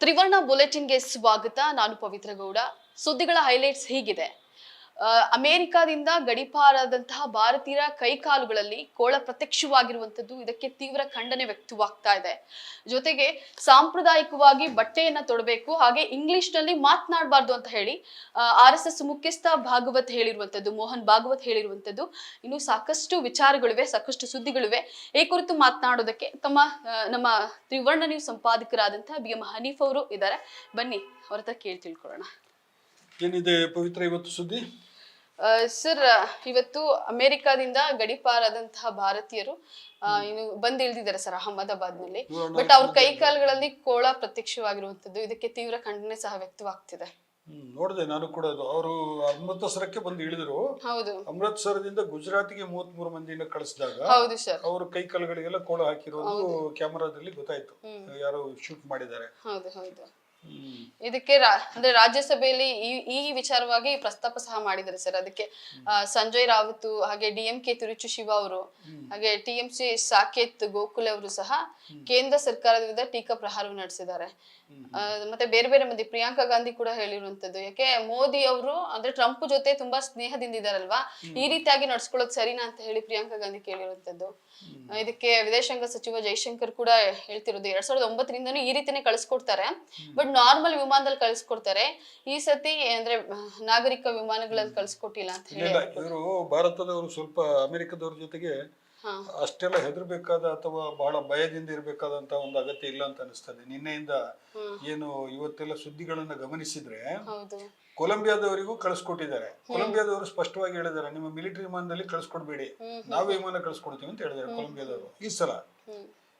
ತ್ರಿವರ್ಣ ಬುಲೆಟಿನ್ಗೆ ಸ್ವಾಗತ. ನಾನು ಪವಿತ್ರ ಗೌಡ. ಸುದ್ದಿಗಳ ಹೈಲೈಟ್ಸ್ ಹೀಗಿದೆ. ಅಮೆರಿಕಾದಿಂದ ಗಡಿಪಾರಾದಂತಹ ಭಾರತೀಯರ ಕೈಕಾಲುಗಳಲ್ಲಿ ಕೋಳ ಪ್ರತ್ಯಕ್ಷವಾಗಿರುವಂತದ್ದು, ಇದಕ್ಕೆ ತೀವ್ರ ಖಂಡನೆ ವ್ಯಕ್ತವಾಗ್ತಾ ಇದೆ. ಜೊತೆಗೆ ಸಾಂಪ್ರದಾಯಿಕವಾಗಿ ಬಟ್ಟೆಯನ್ನ ತೊಡಬೇಕು, ಹಾಗೆ ಇಂಗ್ಲಿಷ್ ನಲ್ಲಿ ಮಾತನಾಡಬಾರ್ದು ಅಂತ ಹೇಳಿ RSS ಮುಖ್ಯಸ್ಥ ಭಾಗವತ್ ಹೇಳಿರುವಂತದ್ದು, ಮೋಹನ್ ಭಾಗವತ್ ಹೇಳಿರುವಂತದ್ದು. ಇನ್ನು ಸಾಕಷ್ಟು ವಿಚಾರಗಳಿವೆ, ಸಾಕಷ್ಟು ಸುದ್ದಿಗಳಿವೆ. ಈ ಕುರಿತು ಮಾತನಾಡೋದಕ್ಕೆ ನಮ್ಮ ತ್ರಿವರ್ಣ ನ್ಯೂಸ್ ಸಂಪಾದಕರಾದಂತಹ BM ಹನೀಫ್ ಅವರು ಇದ್ದಾರೆ. ಬನ್ನಿ ಅವ್ರ ಹತ್ರ ಕೇಳಿ ತಿಳ್ಕೊಳ್ಳೋಣ. ಏನಿದೆ ಪವಿತ್ರ ಇವತ್ತು ಸುದ್ದಿ? ಸರ್, ಇವತ್ತು ಅಮೆರಿಕಾದಿಂದ ಗಡಿಪಾರಾದಂತಹ ಭಾರತೀಯರು ಇನ್ನು ಬಂದ್ ಇಳಿದಿದ್ದಾರೆ ಸರ್ ಅಹಮದಾಬಾದ್ ನಲ್ಲಿ. ಬಟ್ ಅವ್ರ ಕೈ ಕಾಲುಗಳಲ್ಲಿ ಕೋಳ ಪ್ರತ್ಯಕ್ಷವಾಗಿರುವಂತದ್ದು, ಇದಕ್ಕೆ ತೀವ್ರ ಖಂಡನೆ ಸಹ ವ್ಯಕ್ತವಾಗ್ತಿದೆ. ನೋಡಿದೆ ನಾನು ಕೂಡ. ಅವರು ಅಮೃತಸರಕ್ಕೆ ಬಂದು ಇಳಿದ್ರು. ಹೌದು, ಅಮೃತಸರದಿಂದ ಗುಜರಾತ್ಗೆ 33 ಮಂದಿನ ಕಳಿಸಿದಾಗ ಹೌದು ಸರ್, ಅವರು ಕೈ ಕಾಲುಗಳಿಗೆಲ್ಲ ಕೋಳ ಹಾಕಿರೋದು ಕ್ಯಾಮರಾದಲ್ಲಿ ಗೊತ್ತಾಯ್ತು, ಯಾರು ಶೂಟ್ ಮಾಡಿದ್ದಾರೆ. ಹೌದು ಹೌದು. ಇದಕ್ಕೆ ಅಂದ್ರೆ ರಾಜ್ಯಸಭೆಯಲ್ಲಿ ಈ ವಿಚಾರವಾಗಿ ಪ್ರಸ್ತಾಪ ಸಹ ಮಾಡಿದ್ದಾರೆ ಸರ್. ಅದಕ್ಕೆ ಸಂಜಯ್ ರಾವತ್, ಹಾಗೆ DMK ತಿರುಚು ಶಿವ ಅವರು, ಹಾಗೆ TMC ಸಾಕೇತ್ ಗೋಕುಲ್ ಅವರು ಸಹ ಕೇಂದ್ರ ಸರ್ಕಾರದ ವಿರುದ್ಧ ಟೀಕಾ ಪ್ರಹಾರವನ್ನು ನಡೆಸಿದ್ದಾರೆ. ಮತ್ತೆ ಬೇರೆ ಬೇರೆ ಮಂದಿ, ಪ್ರಿಯಾಂಕಾ ಗಾಂಧಿ ಕೂಡ ಹೇಳಿರುವಂತದ್ದು, ಯಾಕೆ ಮೋದಿ ಅವರು ಅಂದ್ರೆ ಟ್ರಂಪ್ ಜೊತೆ ತುಂಬಾ ಸ್ನೇಹದಿಂದ ಇದಾರಲ್ವಾ, ಈ ರೀತಿಯಾಗಿ ನಡ್ಸ್ಕೊಳ್ಳೋದು ಸರಿನಾ ಅಂತ ಹೇಳಿ ಪ್ರಿಯಾಂಕಾ ಗಾಂಧಿ ಕೇಳಿರುವಂತದ್ದು. ಇದಕ್ಕೆ ವಿದೇಶಾಂಗ ಸಚಿವ ಜೈಶಂಕರ್ ಕೂಡ ಹೇಳ್ತಿರೋದು, 2009ರಿಂದನೂ ಈ ರೀತಿನೇ ಕಳಿಸ್ಕೊಡ್ತಾರೆ, ಬಟ್ ನಾರ್ಮಲ್ ವಿಮಾನದಲ್ಲಿ ಕಳಿಸ್ಕೊಡ್ತಾರೆ. ಈ ಸತಿ ಅಂದ್ರೆ ನಾಗರಿಕ ವಿಮಾನಗಳಲ್ಲಿ ಕಳಿಸ್ಕೊಟ್ಟಿಲ್ಲ ಅಂತ ಹೇಳಿ. ಇವರು ಭಾರತದವರು ಸ್ವಲ್ಪ ಅಮೆರಿಕದವ್ರ ಜೊತೆಗೆ ಅಷ್ಟೆಲ್ಲ ಹೆದರ್ಬೇಕಾದ ಅಥವಾ ಬಹಳ ಭಯದಿಂದ ಇರ್ಬೇಕಾದಂತ ಒಂದು ಅಗತ್ಯ ಇಲ್ಲ ಅಂತ ಅನಿಸ್ತದೆ. ನಿನ್ನೆಯಿಂದ ಏನು ಇವತ್ತೆಲ್ಲ ಸುದ್ದಿಗಳನ್ನ ಗಮನಿಸಿದ್ರೆ ಕೊಲಂಬಿಯಾದವರಿಗೂ ಕಳಿಸ್ಕೊಟ್ಟಿದ್ದಾರೆ. ಕೊಲಂಬಿಯಾದವರು ಸ್ಪಷ್ಟವಾಗಿ ಹೇಳಿದ್ದಾರೆ, ನಿಮ್ಮ ಮಿಲಿಟರಿ ವಿಮಾನದಲ್ಲಿ ಕಳಿಸ್ಕೊಡ್ಬೇಡಿ, ನಾವೇ ವಿಮಾನ ಕಳಿಸ್ಕೊಡ್ತೀವಿ ಅಂತ ಹೇಳಿದ್ದಾರೆ ಕೊಲಂಬಿಯಾದವರು. ಈ ಸಲ,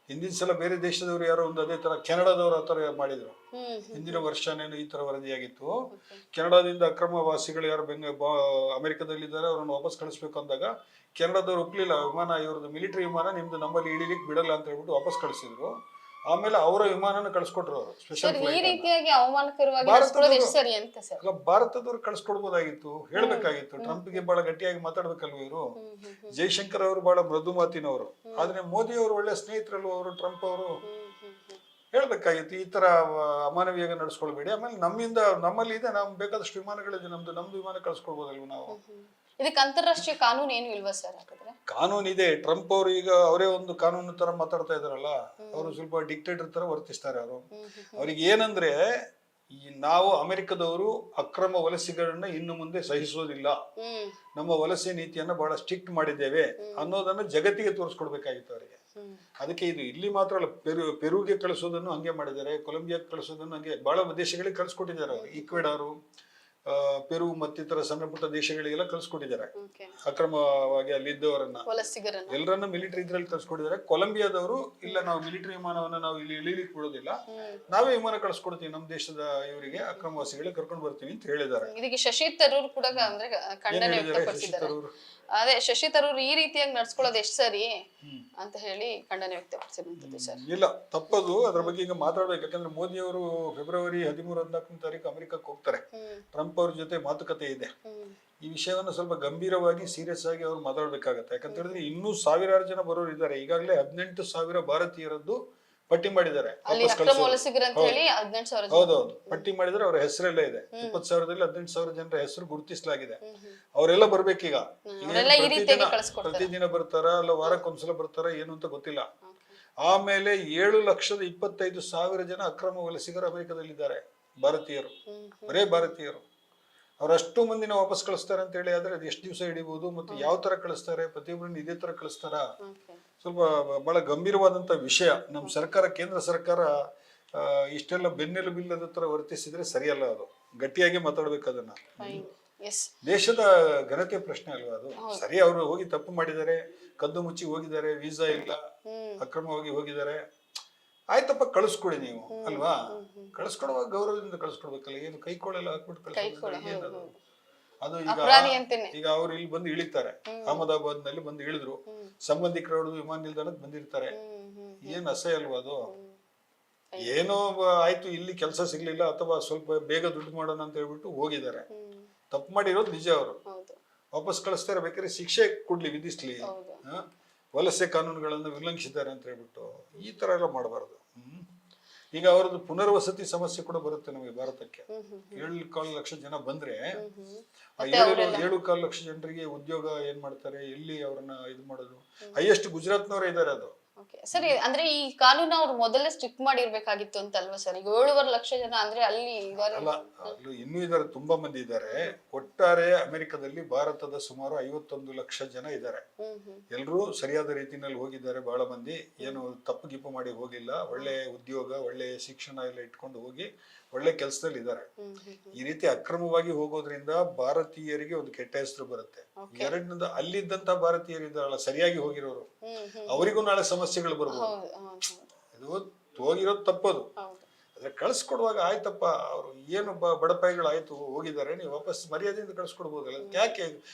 ಹಿಂದಿನ ಸಲ ಬೇರೆ ದೇಶದವರು ಯಾರೋ ಒಂದು ಅದೇ ತರ ಕೆನಡಾದವರು ಆ ತರ ಮಾಡಿದ್ರು. ಹಿಂದಿನ ವರ್ಷನೇನು ಈ ತರ ವರದಿಯಾಗಿತ್ತು. ಕೆನಡಾದಿಂದ ಅಕ್ರಮ ವಾಸಿಗಳು ಯಾರು ಅಮೆರಿಕದಲ್ಲಿದ್ದಾರೆ ಅವರನ್ನು ವಾಪಸ್ ಕಳಿಸ್ಬೇಕು ಅಂದಾಗ ಕೆನಡಾದವ್ರು ಒಪ್ಲಿಲ್ಲ. ವಿಮಾನ ಇವ್ರದ್ದು ಮಿಲಿಟರಿ ವಿಮಾನ ನಿಮ್ದು ನಮ್ಮಲ್ಲಿ ಇಳಿಲಿಕ್ಕೆ ಬಿಡಲ್ಲ ಅಂತ ಹೇಳ್ಬಿಟ್ಟು ವಾಪಸ್ ಕಳಿಸಿದ್ರು. ಆಮೇಲೆ ಅವರ ವಿಮಾನನ ಕಳಿಸ್ಕೊಟ್ರು ಅವರು ಸ್ಪೆಷಲ್ ಭಾರತದವ್ರು ಕಳಿಸ್ಕೊಡ್ಬೋದಾಗಿತ್ತು, ಹೇಳ್ಬೇಕಾಗಿತ್ತು. ಟ್ರಂಪ್ಗೆ ಬಹಳ ಗಟ್ಟಿಯಾಗಿ ಮಾತಾಡ್ಬೇಕಲ್ವ ಇವರು. ಜೈಶಂಕರ್ ಅವರು ಬಹಳ ಮೃದು ಮಾತಿನವರು, ಆದ್ರೆ ಮೋದಿ ಅವರು ಒಳ್ಳೆ ಸ್ನೇಹಿತರಲ್ವ ಅವರು. ಟ್ರಂಪ್ ಅವರು ಹೇಳ್ಬೇಕಾಗಿತ್ತು, ಈ ತರ ಅಮಾನವೀಯ ನಡ್ಸ್ಕೊಳ್ಬೇಡಿ. ಆಮೇಲೆ ನಮ್ಮಲ್ಲಿ ಇದೆ, ನಮ್ ಬೇಕಾದಷ್ಟು ವಿಮಾನಗಳಿದೆ, ನಮ್ದು ವಿಮಾನ ಕಳ್ಸ್ಕೊಡ್ಬೋದಲ್ವ ನಾವು. ಇದಕ್ಕೆ ಅಂತಾರಾಷ್ಟ್ರೀಯ ಕಾನೂನು ಏನು ಇಲ್ವಾ ಸರ್? ಕಾನೂನು ಇದೆ. ಟ್ರಂಪ್ ಅವರು ಈಗ ಅವರೇ ಒಂದು ಕಾನೂನು ತರ ಮಾತಾಡ್ತಾ ಇದಾರಲ್ಲ, ಅವರು ಸ್ವಲ್ಪ ಡಿಕ್ಟೇಟರ್ ತರ ವರ್ತಿಸ್ತಾರೆ. ಅವ್ರಿಗೆ ಏನಂದ್ರೆ, ನಾವು ಅಮೆರಿಕದವರು ಅಕ್ರಮ ವಲಸಿಗರನ್ನ ಇನ್ನು ಮುಂದೆ ಸಹಿಸೋದಿಲ್ಲ, ನಮ್ಮ ವಲಸೆ ನೀತಿಯನ್ನ ಬಹಳ ಸ್ಟ್ರಿಕ್ಟ್ ಮಾಡಿದ್ದೇವೆ ಅನ್ನೋದನ್ನ ಜಗತ್ತಿಗೆ ತೋರಿಸ್ಕೊಡ್ಬೇಕಾಗಿತ್ತು ಅವರಿಗೆ. ಅದಕ್ಕೆ ಇದು ಇಲ್ಲಿ ಮಾತ್ರ ಅಲ್ಲ, ಪೆರುಗೆ ಕಳಿಸೋದನ್ನು ಹಂಗೆ ಮಾಡಿದ್ದಾರೆ, ಕೊಲಂಬಿಯಾಗೆ ಕಳಿಸೋದನ್ನು ಹಂಗೆ ಬಹಳ ದೇಶಗಳಿಗೆ ಕಳಿಸ್ಕೊಟ್ಟಿದ್ದಾರೆ ಅವರು. ಈಕ್ವೆಡಾರು, ಪೆರು ಮತ್ತಿತರ ಸಣ್ಣ ಪುಟ್ಟ ದೇಶಗಳಿಗೆಲ್ಲ ಕಳ್ಸಿಕೊಟ್ಟಿದ್ದಾರೆ ಅಕ್ರಮವಾಗಿ ಅಲ್ಲಿ ಇದ್ದವರನ್ನ, ಎಲ್ಲರನ್ನ ಮಿಲಿಟರಿ ಇದ್ರಲ್ಲಿ ಕಳ್ಸಿಕೊಟ್ಟಿದ್ದಾರೆ. ಕೊಲಂಬಿಯಾದವರು ಇಲ್ಲ, ನಾವು ಮಿಲಿಟರಿ ವಿಮಾನವನ್ನ ನಾವು ಇಲ್ಲಿ ಇಳಿಲಿಕ್ಕೆ ಬಿಡೋದಿಲ್ಲ, ನಾವೇ ವಿಮಾನ ಕಳ್ಸಿಕೊಡ್ತೀವಿ, ನಮ್ಮ ದೇಶದ ಇವರಿಗೆ ಅಕ್ರಮವಾಸಿಗಳಿಗೆ ಕರ್ಕೊಂಡು ಬರ್ತೀವಿ ಅಂತ ಹೇಳಿದ್ದಾರೆ. ಇದಕ್ಕೆ ಶಶಿ ತರೂರ್ ಕೂಡ ಅಂದ್ರೆ ಖಂಡನೆ ವ್ಯಕ್ತಪಡಿಸಿದ್ದಾರೆ. ಅದೇ ಶಶಿ ತರೂರ್ ಈ ರೀತಿಯಾಗಿ ನಡ್ಸ್ಕೊಳ್ಳೋದು ಎಷ್ಟು ಸರಿ ಅಂತ ಹೇಳಿ ಖಂಡನೆ ವ್ಯಕ್ತಪಡಿಸಿರುವಂತದ್ದು ಸರ್. ಇಲ್ಲ, ತಪ್ಪದು. ಅದ್ರ ಬಗ್ಗೆ ಈಗ ಮಾತಾಡ್ಬೇಕು. ಯಾಕಂದ್ರೆ ಮೋದಿ ಅವರು ಫೆಬ್ರವರಿ 13-14ನೇ ತಾರೀಕು ಅಮೆರಿಕಕ್ಕೆ ಹೋಗ್ತಾರೆ. ಟ್ರಂಪ್ ಅವ್ರ ಜೊತೆ ಮಾತುಕತೆ ಇದೆ. ಈ ವಿಷಯವನ್ನ ಸ್ವಲ್ಪ ಗಂಭೀರವಾಗಿ ಸೀರಿಯಸ್ ಆಗಿ ಅವ್ರು ಮಾತಾಡ್ಬೇಕಾಗತ್ತೆ. ಯಾಕಂತ ಹೇಳಿದ್ರೆ ಇನ್ನೂ ಸಾವಿರಾರು ಜನ ಬರೋರು ಇದ್ದಾರೆ. ಈಗಾಗಲೇ 18,000 ಭಾರತೀಯರದ್ದು ಪಟ್ಟಿ ಮಾಡಿದ್ದಾರೆ. ಹೌದೌದು, ಪಟ್ಟಿ ಮಾಡಿದ್ರೆ ಅವ್ರ ಹೆಸರೆಲ್ಲ ಇದೆ. 20,000ದಲ್ಲಿ 18,000 ಜನರ ಹೆಸರು ಗುರುತಿಸಲಾಗಿದೆ. ಅವರೆಲ್ಲ ಬರ್ಬೇಕೀಗ. ಪ್ರತಿದಿನ ಬರ್ತಾರ ಅಲ್ಲ ವಾರಕ್ಕೊಂದ್ಸಲ ಬರ್ತಾರ ಏನು ಅಂತ ಗೊತ್ತಿಲ್ಲ. ಆಮೇಲೆ 7,25,000 ಜನ ಅಕ್ರಮ ವಲಸಿಗರು ಅಮೆರಿಕದಲ್ಲಿದ್ದಾರೆ, ಭಾರತೀಯರು, ಬರೇ ಭಾರತೀಯರು. ಅವರಷ್ಟು ಮಂದಿನ ವಾಪಸ್ ಕಳಿಸ್ತಾರೆ ಅಂತ ಹೇಳಿ ಆದ್ರೆ ಅದು ಎಷ್ಟು ದಿವಸ ಹಿಡಿಬಹುದು ಮತ್ತು ಯಾವ ತರ ಕಳಿಸ್ತಾರೆ, ಪ್ರತಿಯೊಬ್ಬರನ್ನ ಇದೇ ತರ ಕಳಿಸ್ತಾರ? ಸ್ವಲ್ಪ ಬಹಳ ಗಂಭೀರವಾದಂತ ವಿಷಯ. ನಮ್ಮ ಸರ್ಕಾರ, ಕೇಂದ್ರ ಸರ್ಕಾರ ಇಷ್ಟೆಲ್ಲ ಬೆನ್ನೆಲುಬಿಲ್ಲದ ತರ ವರ್ತಿಸಿದ್ರೆ ಸರಿಯಲ್ಲ. ಅದು ಗಟ್ಟಿಯಾಗಿ ಮಾತಾಡ್ಬೇಕು ಅದನ್ನ. ದೇಶದ ಘನತೆ ಪ್ರಶ್ನೆ ಅಲ್ವಾ ಅದು. ಸರಿ, ಅವರು ಹೋಗಿ ತಪ್ಪು ಮಾಡಿದ್ದಾರೆ, ಕದ್ದು ಮುಚ್ಚಿ ಹೋಗಿದ್ದಾರೆ, ವೀಸಾ ಇಲ್ಲ, ಅಕ್ರಮವಾಗಿ ಹೋಗಿದ್ದಾರೆ, ಆಯ್ತಪ್ಪ ಕಳಿಸ್ಕೊಡಿ ನೀವು ಅಲ್ವಾ. ಕಳಿಸ್ಕೊಡುವಾಗ ಗೌರವದಿಂದ ಕಳಿಸ್ಕೊಡ್ಬೇಕಲ್ಲ. ಏನು ಕೈಕೊಳ್ಳೆಲ್ಲ ಹಾಕ್ಬಿಟ್ಟು ಕಳಿಸ್ಕೊಡೋದು ಅದು. ಈಗ ಅವ್ರು ಇಲ್ಲಿ ಬಂದು ಇಳಿತಾರೆ, ಅಹಮದಾಬಾದ್ ನಲ್ಲಿ ಬಂದು ಇಳಿದ್ರು, ಸಂಬಂಧಿಕರು ವಿಮಾನ ನಿಲ್ದಾಣಕ್ಕೆ ಬಂದಿರ್ತಾರೆ. ಏನ್ ಅಸಹ್ಯ ಅಲ್ವಾ ಅದು. ಏನೋ ಆಯ್ತು, ಇಲ್ಲಿ ಕೆಲಸ ಸಿಗ್ಲಿಲ್ಲ ಅಥವಾ ಸ್ವಲ್ಪ ಬೇಗ ದುಡ್ಡು ಮಾಡೋಣ ಅಂತ ಹೇಳ್ಬಿಟ್ಟು ಹೋಗಿದ್ದಾರೆ. ತಪ್ಪು ಮಾಡಿರೋದು ನಿಜ. ಅವರು ವಾಪಸ್ ಕಳಿಸ್ತಾರೆ, ಬೇಕಾದ್ರೆ ಶಿಕ್ಷೆ ಕೊಡ್ಲಿ, ವಿಧಿಸ್ಲಿ. ವಲಸೆ ಕಾನೂನುಗಳನ್ನು ಉಲ್ಲಂಘಿಸಿದ್ದಾರೆ ಅಂತ ಹೇಳ್ಬಿಟ್ಟು ಈ ತರ ಎಲ್ಲ ಮಾಡಬಾರ್ದು. ಈಗ ಅವರದ್ದು ಪುನರ್ವಸತಿ ಸಮಸ್ಯೆ ಕೂಡ ಬರುತ್ತೆ ನಮಗೆ ಭಾರತಕ್ಕೆ. 7.25 ಲಕ್ಷ ಜನ ಬಂದ್ರೆ ಆ 7.25 ಲಕ್ಷ ಜನರಿಗೆ ಉದ್ಯೋಗ ಏನ್ ಮಾಡ್ತಾರೆ, ಎಲ್ಲಿ ಅವ್ರನ್ನ ಇದು ಮಾಡೋದು? ಹೈಯೆಸ್ಟ್ ಗುಜರಾತ್ನವರೇ ಇದ್ದಾರೆ. ಅದು ಸರಿ, ಅಂದ್ರೆ ಈ ಕಾನೂನು ಅವ್ರು ಮೊದಲೇ ಸ್ಟ್ರಿಕ್ಟ್ ಮಾಡಿರ್ಬೇಕಾಗಿತ್ತು ಅಂತ ಅಲ್ವಾ ಸರ್? ಈಗ 7.25 ಲಕ್ಷ ಜನ ಅಂದ್ರೆ ಅಲ್ಲಿ ಇದಾರೆ ಅಲ್ಲ, ಅಲ್ಲಿ ಇನ್ನೂ ಇದ್ದಾರೆ, ತುಂಬಾ ಮಂದಿ ಇದ್ದಾರೆ. ಒಟ್ಟಾರೆ ಅಮೆರಿಕದಲ್ಲಿ ಭಾರತದ ಸುಮಾರು 51 ಲಕ್ಷ ಜನ ಇದ್ದಾರೆ. ಎಲ್ಲರೂ ಸರಿಯಾದ ರೀತಿಯಲ್ಲಿ ಹೋಗಿದ್ದಾರೆ. ಬಹಳ ಮಂದಿ ಏನು ತಪ್ಪು ಗಿಪ್ಪು ಮಾಡಿ ಹೋಗಿಲ್ಲ. ಒಳ್ಳೆ ಉದ್ಯೋಗ, ಒಳ್ಳೆ ಶಿಕ್ಷಣ ಎಲ್ಲ ಇಟ್ಕೊಂಡು ಹೋಗಿ ಒಳ್ಳೆ ಕೆಲಸದಲ್ಲಿ ಇದ್ದಾರೆ. ಈ ರೀತಿ ಅಕ್ರಮವಾಗಿ ಹೋಗೋದ್ರಿಂದ ಭಾರತೀಯರಿಗೆ ಒಂದು ಕೆಟ್ಟ ಹೆಸರು ಬರುತ್ತೆ. ಎರಡನೇದು, ಅಲ್ಲಿದ್ದಂತ ಭಾರತೀಯರು ಇದ್ದಾರಲ್ಲ ಸರಿಯಾಗಿ ಹೋಗಿರೋರು, ಅವರಿಗೂ ನಾಳೆ ಸಮಸ್ಯೆಗಳು ಬರ್ಬೋದು. ಇದು ಹೋಗಿರೋದು ತಪ್ಪದು. ಆದ್ರೆ ಕಳ್ಸಿಕೊಡುವಾಗ ಆಯ್ತಪ್ಪ, ಅವ್ರು ಏನು ಬಡಪಾಯಿಗಳು ಆಯ್ತು ಹೋಗಿದ್ದಾರೆ, ನೀವು ವಾಪಸ್ ಮರ್ಯಾದೆಯಿಂದ ಕಳ್ಸಿಕೊಡ್ಬೋದಲ್ಲ. ಯಾಕೆ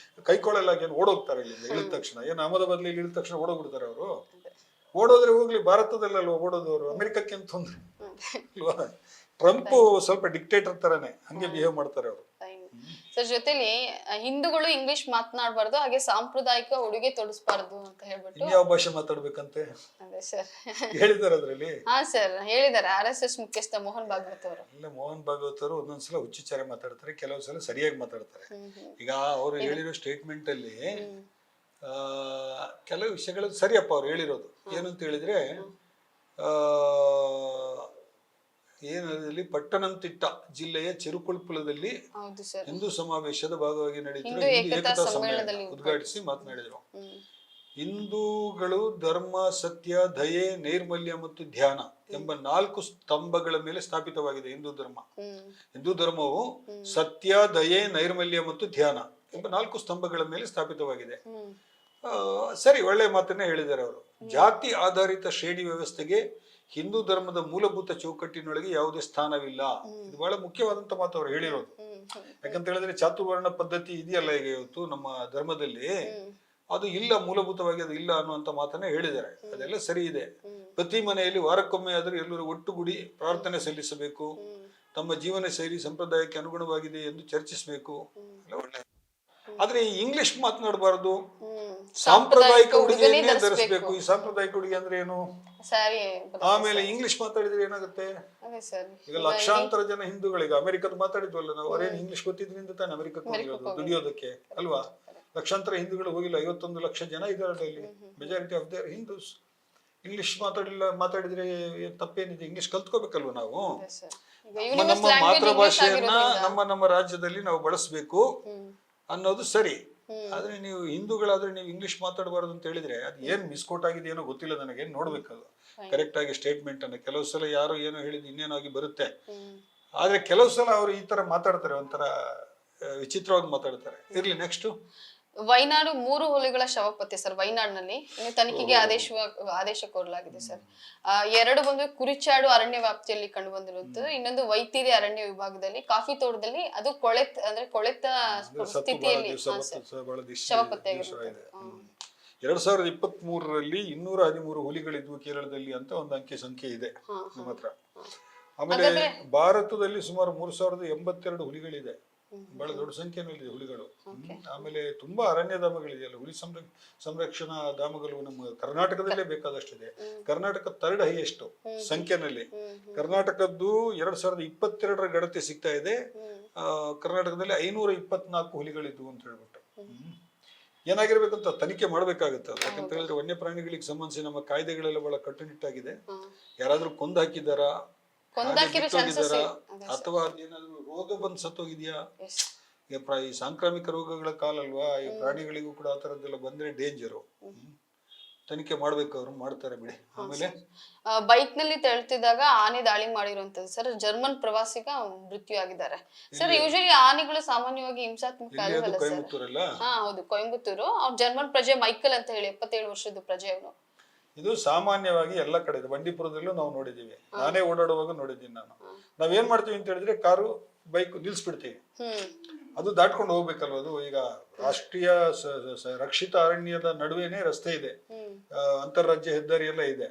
ಕೈಕೊಳ್ಳಲ್ಲ? ಏನು ಓಡೋಗ್ತಾರೆ ಇಲ್ಲಿಂದ ಇಳಿದ ತಕ್ಷಣ? ಏನು ಅಹಮದಾಬಾದ್ಲಿ ಇಳಿದ ತಕ್ಷಣ ಓಡೋಗ್ಬಿಡ್ತಾರೆ ಅವರು? ಓಡೋದ್ರೆ ಹೋಗ್ಲಿ, ಭಾರತದಲ್ಲಲ್ವ ಓಡೋದವರು, ಅಮೆರಿಕಕ್ಕೆ ಅಂತ ತೊಂದ್ರೆ ಅಲ್ವಾ? ಟ್ರಂಪ್ ಸ್ವಲ್ಪ ಡಿಕ್ಟೇಟರ್ ತರನೇ ಹಂಗೆ ಬಿಹೇವ್ ಮಾಡ್ತಾರೆ ಅವರು. ಸರ್, ಜೊತೆಲಿ ಹಿಂದೂಗಳು ಇಂಗ್ಲಿಷ್ ಮಾತನಾಡಬಾರ್ದು, ಹಾಗೆ ಸಾಂಪ್ರದಾಯಿಕ ಉಡುಗೆ ತೊಡಿಸಬಾರ್ದು ಅಂತ ಹೇಳ್ಬಿಟ್ಟು ಯಾವ ಭಾಷೆ ಮಾತಾಡ್ಬೇಕಂತೆ ಅದೇ ಸರ್ ಹೇಳಿದಾರೆ ಅದ್ರಲ್ಲಿ. ಹಾ ಸರ್, ಹೇಳಿದ್ದಾರೆ RSS ಮುಖ್ಯಸ್ಥ ಮೋಹನ್ ಭಾಗವತ್ ಅವರು. ಇಲ್ಲ, ಮೋಹನ್ ಭಾಗವತ್ ಅವರು ಒಂದೊಂದ್ಸಲ ಹುಚ್ಚುಚ್ಚಾರೆ ಮಾತಾಡ್ತಾರೆ, ಕೆಲವು ಸಲ ಸರಿಯಾಗಿ ಮಾತಾಡ್ತಾರೆ. ಈಗ ಅವರು ಹೇಳಿರೋ ಸ್ಟೇಟ್ಮೆಂಟ್ ಅಲ್ಲಿ ಕೆಲವು ವಿಷಯಗಳು ಸರಿಯಪ್ಪ ಅವ್ರು ಹೇಳಿರೋದು. ಏನಂತ ಹೇಳಿದ್ರೆ, ಏನಲ್ಲಿ ಪಟ್ಟಣಂತಿಟ್ಟ ಜಿಲ್ಲೆಯ ಚೆರುಕುಳ್ಪುಲದಲ್ಲಿ ಹಿಂದೂ ಸಮಾವೇಶದ ಭಾಗವಾಗಿ ನಡೆಯುತ್ತಿರುವ ಹಿಂದೂ ಏಕತಾ ಸಮ್ಮೇಳನ ಉದ್ಘಾಟಿಸಿ ಮಾತನಾಡಿದರು. ಹಿಂದೂಗಳು ಧರ್ಮ, ಸತ್ಯ, ದಯೆ, ನೈರ್ಮಲ್ಯ ಮತ್ತು ಧ್ಯಾನ ಎಂಬ 4 ಸ್ತಂಭಗಳ ಮೇಲೆ ಸ್ಥಾಪಿತವಾಗಿದೆ ಹಿಂದೂ ಧರ್ಮ. ಹಿಂದೂ ಧರ್ಮವು ಸತ್ಯ, ದಯೆ, ನೈರ್ಮಲ್ಯ ಮತ್ತು ಧ್ಯಾನ ಎಂಬ 4 ಸ್ತಂಭಗಳ ಮೇಲೆ ಸ್ಥಾಪಿತವಾಗಿದೆ. ಸರಿ, ಒಳ್ಳೆ ಮಾತನ್ನೇ ಹೇಳಿದ್ದಾರೆ ಅವರು. ಜಾತಿ ಆಧಾರಿತ ಶ್ರೇಣಿ ವ್ಯವಸ್ಥೆಗೆ ಹಿಂದೂ ಧರ್ಮದ ಮೂಲಭೂತ ಚೌಕಟ್ಟಿನೊಳಗೆ ಯಾವುದೇ ಸ್ಥಾನವಿಲ್ಲ. ಇದು ಬಹಳ ಮುಖ್ಯವಾದಂತ ಮಾತು ಅವರು ಹೇಳಿರೋದು. ಯಾಕಂತ ಹೇಳಿದ್ರೆ ಚಾತುರ್ವರ್ಣ ಪದ್ಧತಿ ಇದೆಯಲ್ಲ ಈಗ ಇವತ್ತು ನಮ್ಮ ಧರ್ಮದಲ್ಲಿ, ಅದು ಇಲ್ಲ, ಮೂಲಭೂತವಾಗಿ ಅದು ಇಲ್ಲ ಅನ್ನುವಂತ ಮಾತನ್ನ ಹೇಳಿದ್ದಾರೆ. ಅದೆಲ್ಲ ಸರಿ ಇದೆ. ಪ್ರತಿ ಮನೆಯಲ್ಲಿ ವಾರಕ್ಕೊಮ್ಮೆ ಆದ್ರೂ ಎಲ್ಲರೂ ಒಟ್ಟುಗೂಡಿ ಪ್ರಾರ್ಥನೆ ಸಲ್ಲಿಸಬೇಕು, ತಮ್ಮ ಜೀವನ ಶೈಲಿ ಸಂಪ್ರದಾಯಕ್ಕೆ ಅನುಗುಣವಾಗಿದೆ ಎಂದು ಚರ್ಚಿಸಬೇಕು. ಒಳ್ಳೆ, ಆದ್ರೆ ಇಂಗ್ಲಿಷ್ ಮಾತನಾಡಬಾರದು, ಸಾಂಪ್ರದಾಯಿಕ ಉಡುಗೆಯನ್ನೇ ಧರಿಸಬೇಕು. ಈ ಸಾಂಪ್ರದಾಯಿಕ ಉಡುಗೆ ಅಂದ್ರೆ ಏನು? ಆಮೇಲೆ ಇಂಗ್ಲಿಷ್ ಮಾತಾಡಿದ್ರೆ ಏನಾಗುತ್ತೆ? ಈಗ ಲಕ್ಷಾಂತರ ಜನ ಹಿಂದೂಗಳಿಗೆ ಅಮೆರಿಕದ ಮಾತಾಡಿದ್ವಲ್ಲ ನಾವು, ಅವರೇನು ಇಂಗ್ಲಿಷ್ ಗೊತ್ತಿದ್ರಿಂದ ತಾನೆ ಅಮೆರಿಕಕ್ಕೆ ಹೋಗಿರೋದು ದುಡಿಯೋದಕ್ಕೆ ಅಲ್ವಾ? ಲಕ್ಷಾಂತರ ಹಿಂದೂಗಳು ಹೋಗಿಲ್ಲ, 51 ಲಕ್ಷ ಜನ ಇದ್ದಾರೆ ಇಲ್ಲಿ. Majority of their Hindus. English ಮಾತಾಡಿದ್ರೆ ತಪ್ಪೇನಿದೆ? ಇಂಗ್ಲಿಷ್ ಕಲ್ತ್ಕೋಬೇಕಲ್ವ ನಾವು? ನಮ್ಮ ಮಾತೃಭಾಷೆಯನ್ನ ನಮ್ಮ ರಾಜ್ಯದಲ್ಲಿ ನಾವು ಬಳಸಬೇಕು ಅನ್ನೋದು ಸರಿ. ಆದ್ರೆ ನೀವು ಹಿಂದೂಗಳಾದ್ರೆ ನೀವು ಇಂಗ್ಲಿಷ್ ಮಾತಾಡಬಾರದು ಅಂತ ಹೇಳಿದ್ರೆ ಅದು ಏನ್ ಮಿಸ್ಕೋಟ್ ಆಗಿದೆ ಏನೋ ಗೊತ್ತಿಲ್ಲ ನನಗೆ, ನೋಡ್ಬೇಕಲ್ಲ ಕರೆಕ್ಟ್ ಆಗಿ ಸ್ಟೇಟ್ಮೆಂಟ್ ಅನ್ನ. ಕೆಲವು ಸಲ ಯಾರೋ ಏನೋ ಹೇಳಿದ್ ಇನ್ನೇನಾಗಿ ಬರುತ್ತೆ. ಆದ್ರೆ ಕೆಲವು ಸಲ ಅವರು ಈ ತರ ಮಾತಾಡ್ತಾರೆ, ಒಂಥರ ವಿಚಿತ್ರವಾಗಿ ಮಾತಾಡ್ತಾರೆ. ಇರ್ಲಿ, ನೆಕ್ಸ್ಟ್. ವೈನಾಡು 3 ಹುಲಿಗಳ ಶವ ಪತ್ತೆ ಸರ್. ವೈನಾಡ್ನಲ್ಲಿ ತನಿಖೆಗೆ ಆದೇಶ ಕೋರಲಾಗಿದೆ ಸರ್. 2 ಬಂದು ಕುರಿಚಾಡು ಅರಣ್ಯ ವ್ಯಾಪ್ತಿಯಲ್ಲಿ ಕಂಡು ಬಂದಿರುತ್ತದೆ. ಇನ್ನೊಂದು ವೈತಿರಿ ಅರಣ್ಯ ವಿಭಾಗದಲ್ಲಿ ಕಾಫಿ ತೋಟದಲ್ಲಿ ಅದು ಕೊಳೆತ ಸ್ಥಿತಿಯಲ್ಲಿ ಶವ ಪತ್ತೆಯಾಗಿರುತ್ತದೆ. 2023ರಲ್ಲಿ 213 ಹುಲಿಗಳಿದ್ವು ಕೇರಳದಲ್ಲಿ ಅಂತ ಒಂದು ಅಂಕಿ ಸಂಖ್ಯೆ ಇದೆ ನಮ್ಮ ಹತ್ರ. ಆಮೇಲೆ ಭಾರತದಲ್ಲಿ ಸುಮಾರು 3082 ಹುಲಿಗಳಿದೆ. ಬಹಳ ದೊಡ್ಡ ಸಂಖ್ಯೆಯಲ್ಲಿ ಹುಲಿಗಳು. ಆಮೇಲೆ ತುಂಬಾ ಅರಣ್ಯ ಧಾಮಗಳಿದೆಯಲ್ಲ, ಹುಲಿ ಸಂರಕ್ಷಣಾ ಧಾಮಗಳು ನಮ್ಮ ಕರ್ನಾಟಕದಲ್ಲೇ ಬೇಕಾದಷ್ಟಿದೆ. Karnataka 3rd highest ಸಂಖ್ಯೆನಲ್ಲಿ. ಕರ್ನಾಟಕದ್ದು 2022ರ ಗಣತಿ ಸಿಗ್ತಾ ಇದೆ. ಕರ್ನಾಟಕದಲ್ಲಿ 524 ಹುಲಿಗಳಿದ್ವು ಅಂತ ಹೇಳ್ಬಿಟ್ಟು. ಏನಾಗಿರ್ಬೇಕಂತ ತನಿಖೆ ಮಾಡ್ಬೇಕಾಗತ್ತೆ. ಯಾಕಂತ ಹೇಳಿದ್ರೆ ವನ್ಯ ಪ್ರಾಣಿಗಳಿಗೆ ಸಂಬಂಧಿಸಿ ನಮ್ಮ ಕಾಯ್ದೆಗಳೆಲ್ಲ ಬಹಳ ಕಟ್ಟುನಿಟ್ಟಾಗಿದೆ. ಯಾರಾದ್ರೂ ಕೊಂದು ಹಾಕಿದಾರಾ, ಅಥವಾ ಏನಾದ್ರು ರೋಗ ಬಂದು ಸತ್ತೋಗಿದ್ಯಾ? ಈ ಸಾಂಕ್ರಾಮಿಕ ರೋಗಗಳ ಕಾಲ ಅಲ್ವಾ, ಈ ಪ್ರಾಣಿಗಳಿಗೂ ಕೂಡ ಆ ತರದ್ದೆಲ್ಲ ಬಂದ್ರೆ ಡೇಂಜರು. ತನಿಖೆ ಮಾಡ್ಬೇಕು, ಅವ್ರು ಮಾಡ್ತಾರೆ ಬಿಡಿ. ಆಮೇಲೆ ಬೈಕ್ ನಲ್ಲಿ ತೆರಳುತ್ತಿದ್ದಾಗ ಆನೆ ದಾಳಿ ಮಾಡಿರುವಂತದ್ದು ಸರ್. ಜರ್ಮನ್ ಪ್ರವಾಸಿಗ ಮೃತ್ಯು ಆಗಿದ್ದಾರೆ ಸರ್. ಯೂಶಲಿ ಆನೆಗಳು ಸಾಮಾನ್ಯವಾಗಿ ಹಿಂಸಾತ್ಮಕ ಅಲ್ವಲ್ಲ ಸರ್? ಹಾ ಹೌದು, ಕೊಯಂಬತ್ತೂರು. ಅವ್ರು ಜರ್ಮನ್ ಪ್ರಜೆ ಮೈಕಲ್ ಅಂತ ಹೇಳಿ 77 ವರ್ಷದ ಪ್ರಜೆ ಅವನು. ಇದು ಸಾಮಾನ್ಯವಾಗಿ ಎಲ್ಲ ಕಡೆ ಇದೆ. ಬಂಡೀಪುರದಲ್ಲೂ ನಾವು ನೋಡಿದೀವಿ, ನಾನೇ ಓಡಾಡುವಾಗ ನೋಡಿದ್ದೀನಿ ನಾನು. ನಾವೇನ್ ಮಾಡ್ತೀವಿ ಅಂತ ಹೇಳಿದ್ರೆ ಕಾರು ಬೈಕ್ ನಿಲ್ಸ್ಬಿಡ್ತೀವಿ, ಅದು ದಾಟ್ಕೊಂಡು ಹೋಗ್ಬೇಕಲ್ವ. ಅದು ಈಗ ರಾಷ್ಟ್ರೀಯ ರಕ್ಷಿತ ಅರಣ್ಯದ ನಡುವೆನೆ ರಸ್ತೆ ಇದೆ, ಅಂತಾರಾಜ್ಯ ಹೆದ್ದಾರಿ ಎಲ್ಲ ಇದೆ.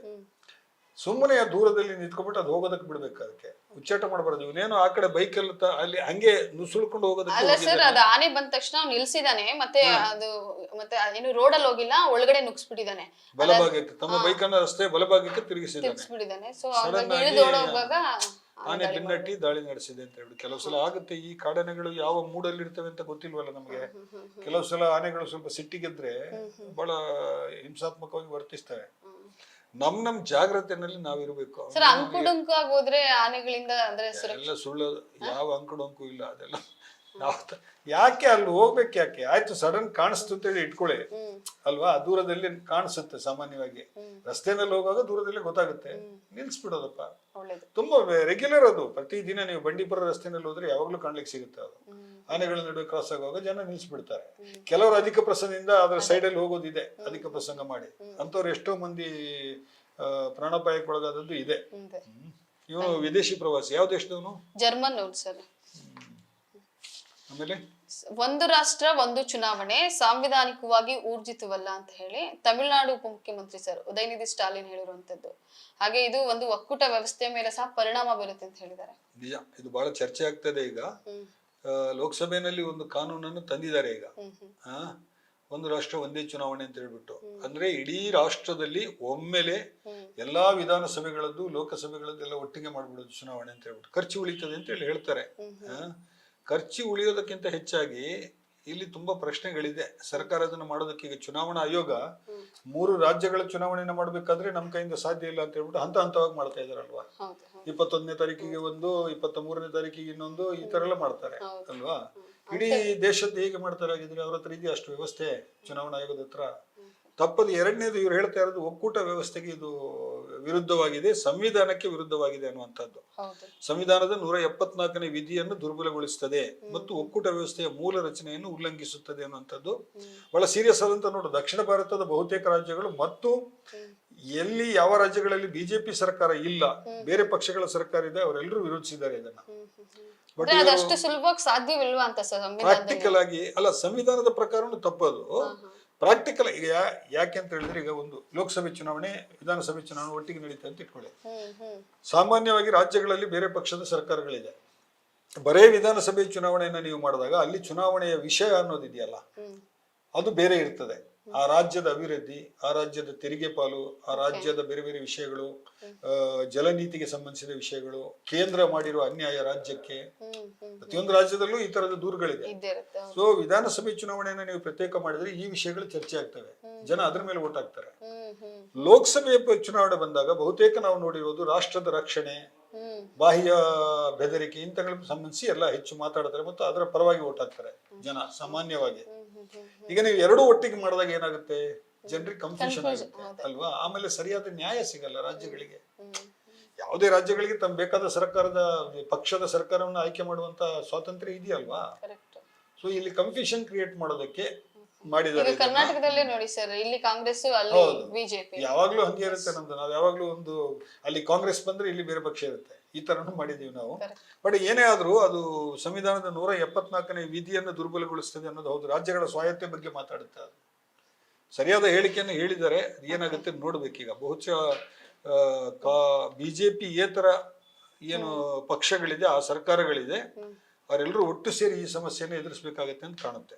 ಸುಮ್ಮನೆ ದೂರದಲ್ಲಿ ನಿಂತ್ಕೊಂಡ್ಬಿಟ್ಟು ಅದು ಹೋಗೋದಕ್ಕೆ ಬಿಡ್ಬೇಕು. ಅದಕ್ಕೆ ಉಚ್ಚಾಟ ಮಾಡಬಾರ್ದು. ಇವನೇನೋ ಆ ಕಡೆ ಬೈಕಲ್ಲಿ ಅಲ್ಲಿ ಹಂಗೆ ನುಸುಳ್ಕೊಂಡು ಹೋಗೋದಕ್ಕೆ ಅಲ್ಲ ಸರ್, ಅದು ಆನೆ ಬಂದ ತಕ್ಷಣ ಅವ್ನು ನಿಲ್ಸಿದಾನೆ, ಮತ್ತೆ ಅದು ಮತ್ತೆ ಏನು ರೋಡಲ್ಲಿ ಹೋಗಿಲ್ಲ, ಒಳಗಡೆ ನುಗ್ಸ್ಬಿಟ್ಟಿದ್ದಾನೆ, ಬಲಭಾಗಕ್ಕೆ ತಮ್ಮ ಬೈಕನ್ನ ರಸ್ತೆ ಬಲಭಾಗಕ್ಕೆ ತಿರುಗಿಸ್ಬಿಟ್ಟಿದ್ದಾನೆ. ಸೊ ಹಾಗಾಗಿ ಇಳಿದು ಓಡೋಗುವಾಗ ಆನೆ ಬೆನ್ನಟ್ಟಿ ದಾಳಿ ನಡೆಸಿದೆ ಅಂತ ಹೇಳಿ. ಕೆಲವು ಸಲ ಆಗುತ್ತೆ. ಈ ಕಾಡಾನೆಗಳು ಯಾವ ಮೂಡಲ್ಲಿ ಇರ್ತವೆ ಅಂತ ಗೊತ್ತಿಲ್ವಲ್ಲ ನಮಗೆ. ಕೆಲವು ಸಲ ಆನೆಗಳು ಸ್ವಲ್ಪ ಸಿಟ್ಟಿಗೆದ್ರೆ ಬಹಳ ಹಿಂಸಾತ್ಮಕವಾಗಿ ವರ್ತಿಸ್ತವೆ. ನಮ್ ಜಾಗ್ರತೆನಲ್ಲಿ ನಾವಿರ್ಬೇಕು. ಸರ್, ಅಂಕುಡೊಂಕು ಆಗೋದ್ರೆ ಆನೆಗಳಿಂದ ಅಂದ್ರೆ ಎಲ್ಲ ಸುಳ್ಳು. ಯಾವ ಅಂಕುಡೊಂಕು ಇಲ್ಲ. ಅದೆಲ್ಲ ಯಾಕೆ ಅಲ್ಲಿ ಹೋಗ್ಬೇಕು? ಯಾಕೆ? ಆಯ್ತು, ಸಡನ್ ಕಾಣಿಸ್ತು ಅಂತ ಹೇಳಿ ಇಟ್ಕೊಳ್ಳಿ ಅಲ್ವಾ. ದೂರದಲ್ಲಿ ಕಾಣಿಸುತ್ತೆ ಸಾಮಾನ್ಯವಾಗಿ. ರಸ್ತೆನಲ್ಲಿ ಹೋಗುವಾಗ ದೂರದಲ್ಲಿ ಗೊತ್ತಾಗುತ್ತೆ, ನಿಲ್ಸ್ಬಿಡೋದಪ್ಪ. ತುಂಬಾ ರೆಗ್ಯುಲರ್ ಅದು. ಪ್ರತಿದಿನ ನೀವು ಬಂಡೀಪುರ ರಸ್ತೆನಲ್ಲಿ ಹೋದ್ರೆ ಯಾವಾಗ್ಲೂ ಕಾಣ್ಲಿಕ್ಕೆ ಸಿಗುತ್ತೆ ಅದು. ಆನೆಗಳ ನಡುವೆ ಕ್ರಾಸ್ ಆಗುವಾಗ ಜನ ನಿಲ್ಸ್ಬಿಡ್ತಾರೆ. ಕೆಲವರು ಅಧಿಕ ಪ್ರಸಂಗದಿಂದ ಅದರ ಸೈಡಲ್ಲಿ ಹೋಗೋದಿದೆ, ಅಧಿಕ ಪ್ರಸಂಗ ಮಾಡಿ. ಅಂತವ್ರು ಎಷ್ಟೋ ಮಂದಿ ಪ್ರಾಣಾಪಾಯಕ್ಕೆ ಒಳಗಾದದ್ದು ಇದೆ. ಇವನು ವಿದೇಶಿ ಪ್ರವಾಸಿ. ಯಾವ ದೇಶದವನು? German sir. ಆಮೇಲೆ ಒಂದು ರಾಷ್ಟ್ರ ಒಂದು ಚುನಾವಣೆ ಸಾಂವಿಧಾನಿಕವಾಗಿ ಊರ್ಜಿತವಲ್ಲ ಅಂತ ಹೇಳಿ ತಮಿಳುನಾಡು ಉಪಮುಖ್ಯಮಂತ್ರಿ ಸರ್ ಉದಯನಿಧಿ ಸ್ಟಾಲಿನ್ ಹೇಳಿರುವಂತದ್ದು. ಹಾಗೆ ಇದು ಒಂದು ಒಕ್ಕೂಟ ವ್ಯವಸ್ಥೆಯ ಮೇಲೆ ಸಹ ಪರಿಣಾಮ ಬೀರುತ್ತೆ ಅಂತ ಹೇಳಿದ್ದಾರೆ. ನಿಜ, ಇದು ಬಹಳ ಚರ್ಚೆ ಆಗ್ತದೆ ಈಗ. ಲೋಕಸಭೆಯಲ್ಲಿ ಒಂದು ಕಾನೂನನ್ನು ತಂದಿದ್ದಾರೆ ಈಗ. ಒಂದು ರಾಷ್ಟ್ರ ಒಂದೇ ಚುನಾವಣೆ ಅಂತ ಹೇಳ್ಬಿಟ್ಟು. ಅಂದ್ರೆ ಇಡೀ ರಾಷ್ಟ್ರದಲ್ಲಿ ಒಮ್ಮೆಲೆ ಎಲ್ಲಾ ವಿಧಾನಸಭೆಗಳದ್ದು ಲೋಕಸಭೆಗಳದ್ದೆಲ್ಲ ಒಟ್ಟಿಗೆ ಮಾಡ್ಬಿಡೋದು ಚುನಾವಣೆ ಅಂತ ಹೇಳ್ಬಿಟ್ಟು. ಖರ್ಚು ಉಳಿತದೆ ಅಂತ ಹೇಳಿ ಹೇಳ್ತಾರೆ. ಖರ್ಚು ಉಳಿಯೋದಕ್ಕಿಂತ ಹೆಚ್ಚಾಗಿ ಇಲ್ಲಿ ತುಂಬಾ ಪ್ರಶ್ನೆಗಳಿದೆ. ಸರ್ಕಾರ ಅದನ್ನು ಮಾಡೋದಕ್ಕೆ ಈಗ ಚುನಾವಣಾ ಆಯೋಗ 3 ರಾಜ್ಯಗಳ ಚುನಾವಣೆನ ಮಾಡ್ಬೇಕಾದ್ರೆ ನಮ್ ಕೈಯಿಂದ ಸಾಧ್ಯ ಇಲ್ಲ ಅಂತ ಹೇಳ್ಬಿಟ್ಟು ಹಂತ ಹಂತವಾಗಿ ಮಾಡ್ತಾ ಇದಾರಲ್ವಾ. 21ನೇ ತಾರೀಕಿಗೆ ಒಂದು, 23ನೇ ತಾರೀಕಿಗೆ ಇನ್ನೊಂದು, ಈ ತರ ಎಲ್ಲ ಮಾಡ್ತಾರೆ ಅಲ್ವಾ. ಇಡೀ ದೇಶದ ಹೇಗೆ ಮಾಡ್ತಾರೆ ಆಗಿದ್ರೆ ಅವ್ರ ಹತ್ರ ಇದೆಯಾ ಅಷ್ಟು ವ್ಯವಸ್ಥೆ ಚುನಾವಣಾ ಆಯೋಗದ ಹತ್ರ? ತಪ್ಪದು. ಎರಡನೇದು, ಇವ್ರು ಹೇಳ್ತಾ ಇರೋದು ಒಕ್ಕೂಟ ವ್ಯವಸ್ಥೆಗೆ ಇದು ವಿರುದ್ಧವಾಗಿದೆ, ಸಂವಿಧಾನಕ್ಕೆ ವಿರುದ್ಧವಾಗಿದೆ ಅನ್ನುವಂಥದ್ದು. ಸಂವಿಧಾನದ 174ನೇ ವಿಧಿಯನ್ನು ದುರ್ಬಲಗೊಳಿಸುತ್ತದೆ ಮತ್ತು ಒಕ್ಕೂಟ ವ್ಯವಸ್ಥೆಯ ಮೂಲ ರಚನೆಯನ್ನು ಉಲ್ಲಂಘಿಸುತ್ತದೆ ಅನ್ನುವಂಥದ್ದು ಬಹಳ ಸೀರಿಯಸ್ ಆದಂತ ನೋಡು. ದಕ್ಷಿಣ ಭಾರತದ ಬಹುತೇಕ ರಾಜ್ಯಗಳು ಮತ್ತು ಎಲ್ಲಿ ಯಾವ ರಾಜ್ಯಗಳಲ್ಲಿ ಬಿಜೆಪಿ ಸರ್ಕಾರ ಇಲ್ಲ, ಬೇರೆ ಪಕ್ಷಗಳ ಸರ್ಕಾರ ಇದೆ, ಅವರೆಲ್ಲರೂ ವಿರೋಧಿಸಿದ್ದಾರೆ ಇದನ್ನ. ಅಷ್ಟು ಸುಲಭವಾಗಿ ಸಾಧ್ಯವಿಲ್ವಾ ಅಂತ ಪ್ರಾಕ್ಟಿಕಲ್ ಆಗಿ ಅಲ್ಲ, ಸಂವಿಧಾನದ ಪ್ರಕಾರನು ತಪ್ಪದು. ಪ್ರಾಕ್ಟಿಕಲ್ ಈಗ ಯಾಕೆ ಅಂತ ಹೇಳಿದ್ರೆ, ಈಗ ಒಂದು ಲೋಕಸಭೆ ಚುನಾವಣೆ ವಿಧಾನಸಭೆ ಚುನಾವಣೆ ಒಟ್ಟಿಗೆ ನಡೀತದೆ ಅಂತ ಇಟ್ಕೊಳ್ಳಿ. ಸಾಮಾನ್ಯವಾಗಿ ರಾಜ್ಯಗಳಲ್ಲಿ ಬೇರೆ ಪಕ್ಷದ ಸರ್ಕಾರಗಳಿದೆ. ಬರೇ ವಿಧಾನಸಭೆ ಚುನಾವಣೆಯನ್ನ ನೀವು ಮಾಡಿದಾಗ ಅಲ್ಲಿ ಚುನಾವಣೆಯ ವಿಷಯ ಅನ್ನೋದಿದೆಯಲ್ಲ, ಅದು ಬೇರೆ ಇರ್ತದೆ. ಆ ರಾಜ್ಯದ ಅಭಿವೃದ್ಧಿ, ಆ ರಾಜ್ಯದ ತೆರಿಗೆ ಪಾಲು, ಆ ರಾಜ್ಯದ ಬೇರೆ ಬೇರೆ ವಿಷಯಗಳು, ಜಲನೀತಿಗೆ ಸಂಬಂಧಿಸಿದ ವಿಷಯಗಳು, ಕೇಂದ್ರ ಮಾಡಿರುವ ಅನ್ಯಾಯ ರಾಜ್ಯಕ್ಕೆ, ಪ್ರತಿಯೊಂದು ರಾಜ್ಯದಲ್ಲೂ ಈ ತರದ ದೂರುಗಳಿದೆ. ಸೊ ವಿಧಾನಸಭೆ ಚುನಾವಣೆಯನ್ನು ನೀವು ಪ್ರತ್ಯೇಕ ಮಾಡಿದ್ರೆ ಈ ವಿಷಯಗಳು ಚರ್ಚೆ ಆಗ್ತವೆ, ಜನ ಅದ್ರ ಮೇಲೆ ಓಟ್ ಹಾಕ್ತಾರೆ. ಲೋಕಸಭೆ ಚುನಾವಣೆ ಬಂದಾಗ ಬಹುತೇಕ ನಾವು ನೋಡಿರೋದು ರಾಷ್ಟ್ರದ ರಕ್ಷಣೆ, ಬಾಹ್ಯ ಬೆದರಿಕೆ ಇಂಥಗಳಿಗೆ ಸಂಬಂಧಿಸಿ ಎಲ್ಲ ಹೆಚ್ಚು ಮಾತಾಡ್ತಾರೆ ಮತ್ತು ಅದರ ಪರವಾಗಿ ಓಟ್ ಹಾಕ್ತಾರೆ ಜನ ಸಾಮಾನ್ಯವಾಗಿ. ಈಗ ನೀವು ಎರಡೂ ಒಟ್ಟಿಗೆ ಮಾಡಿದಾಗ ಏನಾಗುತ್ತೆ, ಜನರಿಗೆ ಕನ್ಫ್ಯೂಷನ್ ಆಗುತ್ತೆ ಅಲ್ವಾ. ಆಮೇಲೆ ಸರಿಯಾದ ನ್ಯಾಯ ಸಿಗಲ್ಲ ರಾಜ್ಯಗಳಿಗೆ. ಯಾವುದೇ ರಾಜ್ಯಗಳಿಗೆ ತಮ್ಮ ಬೇಕಾದ ಸರ್ಕಾರದ ಪಕ್ಷದ ಸರ್ಕಾರವನ್ನು ಆಯ್ಕೆ ಮಾಡುವಂತ ಸ್ವಾತಂತ್ರ್ಯ ಇದೆಯಲ್ವಾ. ಸೊ ಇಲ್ಲಿ ಕನ್ಫ್ಯೂಷನ್ ಕ್ರಿಯೇಟ್ ಮಾಡೋದಕ್ಕೆ ಮಾಡಿದ್ದಾರೆ. ಕರ್ನಾಟಕದಲ್ಲೇ ನೋಡಿ ಸರ್, ಇಲ್ಲಿ ಕಾಂಗ್ರೆಸ್, ಅಲ್ಲಿ ಬಿಜೆಪಿ, ಯಾವಾಗ್ಲೂ ಹಂಗೆ ಇರುತ್ತೆ ನಮ್ದು. ನಾವು ಯಾವಾಗ್ಲೂ ಒಂದು ಅಲ್ಲಿ ಕಾಂಗ್ರೆಸ್ ಬಂದ್ರೆ ಇಲ್ಲಿ ಬೇರೆ ಪಕ್ಷ ಇರುತ್ತೆ, ಈ ತರನು ಮಾಡಿದೀವಿ ನಾವು. ಬಟ್ ಏನೇ ಆದ್ರೂ ಅದು ಸಂವಿಧಾನದ 174ನೇ ವಿಧಿಯನ್ನು ದುರ್ಬಲಗೊಳಿಸ್ತದೆ ಅನ್ನೋದು ಹೌದು. ರಾಜ್ಯಗಳ ಸ್ವಾಯತ್ತೆ ಬಗ್ಗೆ ಮಾತಾಡುತ್ತೆ. ಅದು ಸರಿಯಾದ ಹೇಳಿಕೆಯನ್ನು ಹೇಳಿದ್ದಾರೆ. ಏನಾಗುತ್ತೆ ನೋಡ್ಬೇಕೀಗ. ಬಹುಶಃ ಬಿಜೆಪಿ ಏತರ ಏನು ಪಕ್ಷಗಳಿದೆ, ಆ ಸರ್ಕಾರಗಳಿದೆ, ಅವರೆಲ್ಲರೂ ಒಟ್ಟು ಸೇರಿ ಈ ಸಮಸ್ಯೆಯನ್ನು ಎದುರಿಸಬೇಕಾಗತ್ತೆ ಅಂತ ಕಾಣುತ್ತೆ.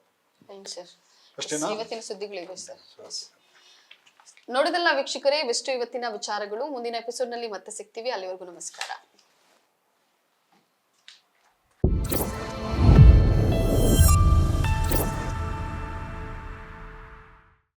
ಅಷ್ಟೇನಾ ಇವತ್ತಿನ ಸುದ್ದಿಗಳಿವೆ ಸರ್? ನೋಡಿದಲ್ಲ ವೀಕ್ಷಕರೇ, ಇವೆಷ್ಟು ಇವತ್ತಿನ ವಿಚಾರಗಳು. ಮುಂದಿನ ಎಪಿಸೋಡ್ ನಲ್ಲಿ ಮತ್ತೆ ಸಿಗ್ತೀವಿ. ಅಲ್ಲಿವರೆಗೂ ನಮಸ್ಕಾರ.